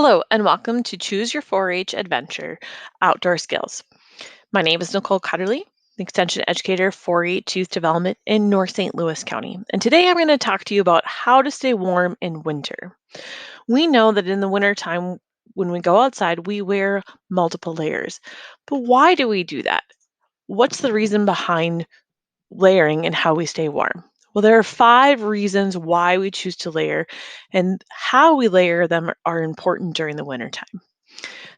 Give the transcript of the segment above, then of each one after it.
Hello, and welcome to Choose Your 4-H Adventure Outdoor Skills. My name is Nicole Cutterly, the Extension Educator, 4-H Youth Development in North St. Louis County. And today I'm going to talk to you about how to stay warm in winter. We know that in the wintertime, when we go outside, we wear multiple layers. But why do we do that? What's the reason behind layering and how we stay warm? Well, there are 5 reasons why we choose to layer, and how we layer them are important during the wintertime.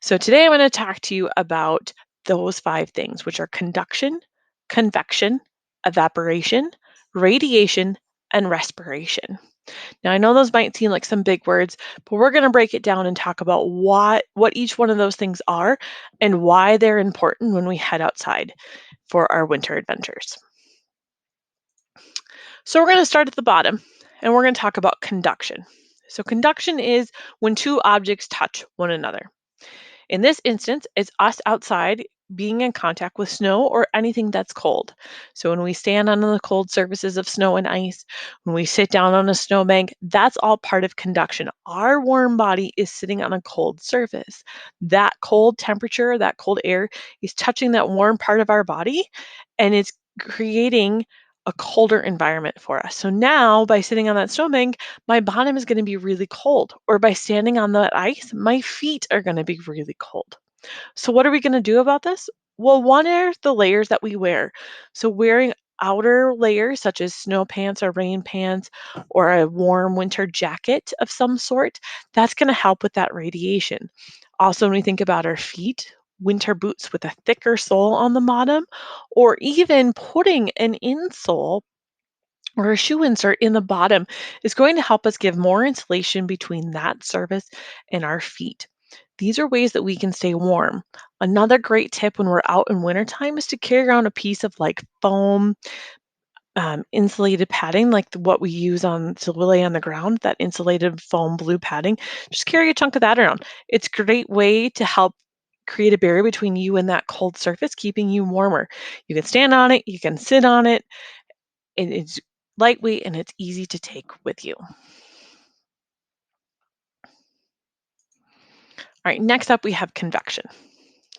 So today I'm going to talk to you about those 5 things, which are conduction, convection, evaporation, radiation, and respiration. Now I know those might seem like some big words, but we're going to break it down and talk about what each one of those things are and why they're important when we head outside for our winter adventures. So we're going to start at the bottom and we're going to talk about conduction. So conduction is when two objects touch one another. In this instance, it's us outside being in contact with snow or anything that's cold. So when we stand on the cold surfaces of snow and ice, when we sit down on a snowbank, that's all part of conduction. Our warm body is sitting on a cold surface. That cold temperature, that cold air is touching that warm part of our body, and it's creating a colder environment for us. So now by sitting on that snowbank, my bottom is going to be really cold. Or by standing on that ice, my feet are going to be really cold. So what are we going to do about this? Well, one are the layers that we wear. So wearing outer layers such as snow pants or rain pants or a warm winter jacket of some sort, that's going to help with that radiation. Also, when we think about our feet, winter boots with a thicker sole on the bottom, or even putting an insole or a shoe insert in the bottom is going to help us give more insulation between that surface and our feet. These are ways that we can stay warm. Another great tip when we're out in wintertime is to carry around a piece of like foam, insulated padding, like what we use on to lay on the ground, that insulated foam blue padding. Just carry a chunk of that around. It's a great way to help create a barrier between you and that cold surface, keeping you warmer. You can stand on it, you can sit on it, and it's lightweight and it's easy to take with you. All right, next up we have convection.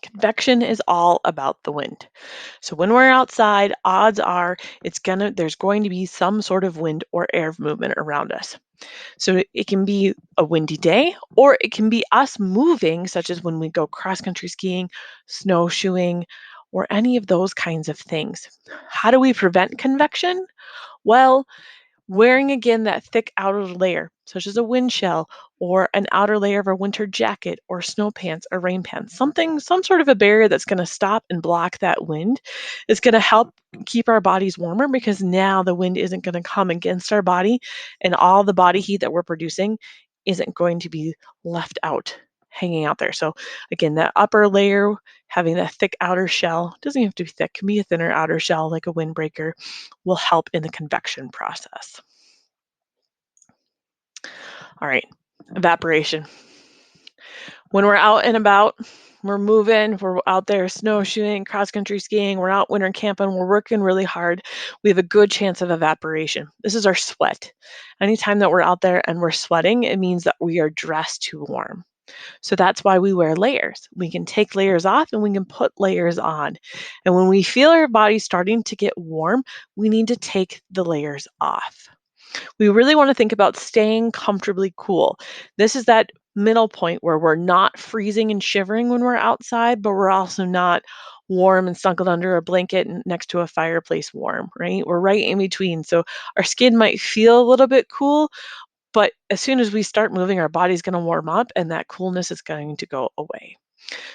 Convection is all about the wind. So when we're outside, odds are there's going to be some sort of wind or air movement around us. So it can be a windy day or it can be us moving, such as when we go cross country skiing, snowshoeing, or any of those kinds of things. How do we prevent convection? Well, wearing again that thick outer layer, such as a wind shell or an outer layer of a winter jacket or snow pants or rain pants, some sort of a barrier that's going to stop and block that wind is going to help keep our bodies warmer, because now the wind isn't going to come against our body and all the body heat that we're producing isn't going to be left out, hanging out there. So again, that upper layer, having that thick outer shell, doesn't have to be thick, can be a thinner outer shell like a windbreaker, will help in the convection process. All right, evaporation. When we're out and about, we're moving, we're out there snowshoeing, cross country skiing, we're out winter camping, we're working really hard, we have a good chance of evaporation. This is our sweat. Anytime that we're out there and we're sweating, it means that we are dressed too warm. So that's why we wear layers. We can take layers off and we can put layers on. And when we feel our body starting to get warm, we need to take the layers off. We really want to think about staying comfortably cool. This is that middle point where we're not freezing and shivering when we're outside, but we're also not warm and snuggled under a blanket and next to a fireplace warm, right? We're right in between. So our skin might feel a little bit cool, but as soon as we start moving, our body's going to warm up and that coolness is going to go away.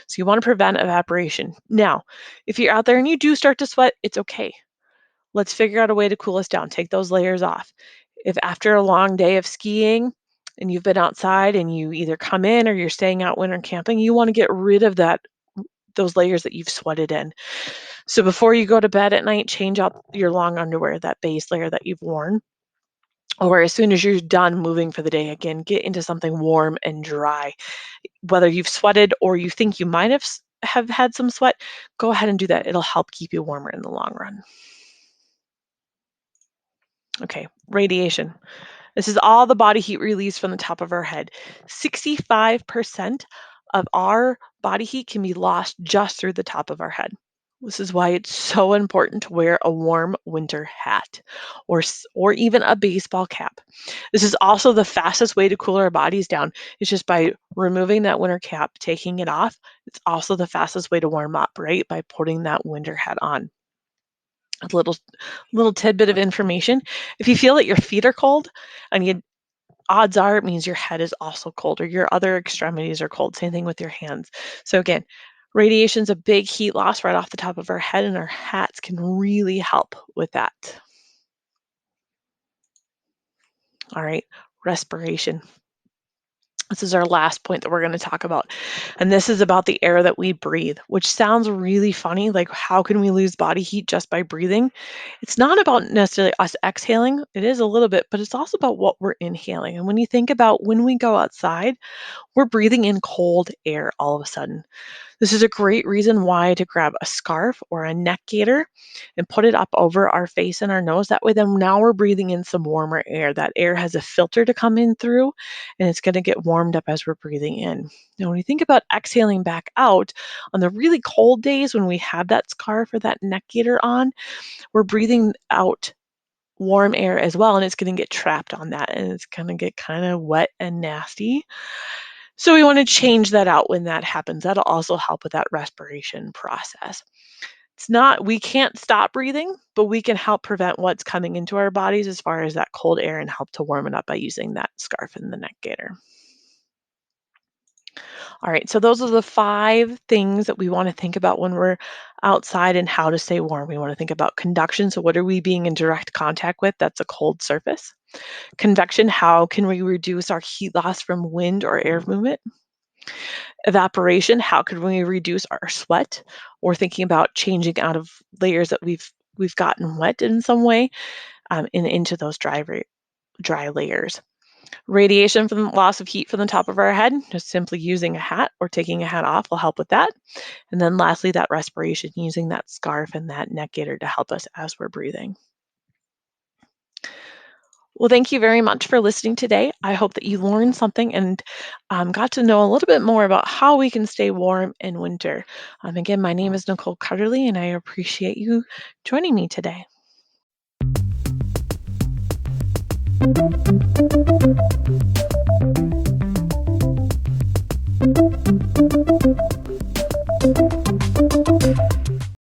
So you want to prevent evaporation. Now, if you're out there and you do start to sweat, it's okay. Let's figure out a way to cool us down. Take those layers off. If after a long day of skiing and you've been outside and you either come in or you're staying out winter camping, you want to get rid of those layers that you've sweated in. So before you go to bed at night, change out your long underwear, that base layer that you've worn. Or as soon as you're done moving for the day, again, get into something warm and dry. Whether you've sweated or you think you might have had some sweat, go ahead and do that. It'll help keep you warmer in the long run. Okay, radiation. This is all the body heat released from the top of our head. 65% of our body heat can be lost just through the top of our head. This is why it's so important to wear a warm winter hat or even a baseball cap. This is also the fastest way to cool our bodies down. It's just by removing that winter cap, taking it off. It's also the fastest way to warm up, right? By putting that winter hat on. A little tidbit of information. If you feel that your feet are cold, and you odds are it means your head is also cold or your other extremities are cold. Same thing with your hands. So again, radiation's a big heat loss right off the top of our head, and our hats can really help with that. All right, respiration. This is our last point that we're going to talk about. And this is about the air that we breathe, which sounds really funny. Like, how can we lose body heat just by breathing? It's not about necessarily us exhaling. It is a little bit, but it's also about what we're inhaling. And when you think about when we go outside, we're breathing in cold air all of a sudden. This is a great reason why to grab a scarf or a neck gaiter and put it up over our face and our nose. That way, then now we're breathing in some warmer air. That air has a filter to come in through, and it's going to get warmed up as we're breathing in. Now, when you think about exhaling back out on the really cold days when we have that scarf or that neck gaiter on, we're breathing out warm air as well, and it's going to get trapped on that, and it's going to get kind of wet and nasty. So we want to change that out when that happens. That'll also help with that respiration process. It's not, we can't stop breathing, but we can help prevent what's coming into our bodies as far as that cold air and help to warm it up by using that scarf and the neck gaiter. All right, so those are the 5 things that we want to think about when we're outside and how to stay warm. We want to think about conduction. So, what are we being in direct contact with? That's a cold surface. Convection, how can we reduce our heat loss from wind or air movement? Evaporation, how could we reduce our sweat? Or thinking about changing out of layers that we've gotten wet in some way and into those dry layers. Radiation from the loss of heat from the top of our head, just simply using a hat or taking a hat off will help with that. And then lastly, that respiration, using that scarf and that neck gaiter to help us as we're breathing. Well, thank you very much for listening today. I hope that you learned something and got to know a little bit more about how we can stay warm in winter. Again, my name is Nicole Cutterly, and I appreciate you joining me today.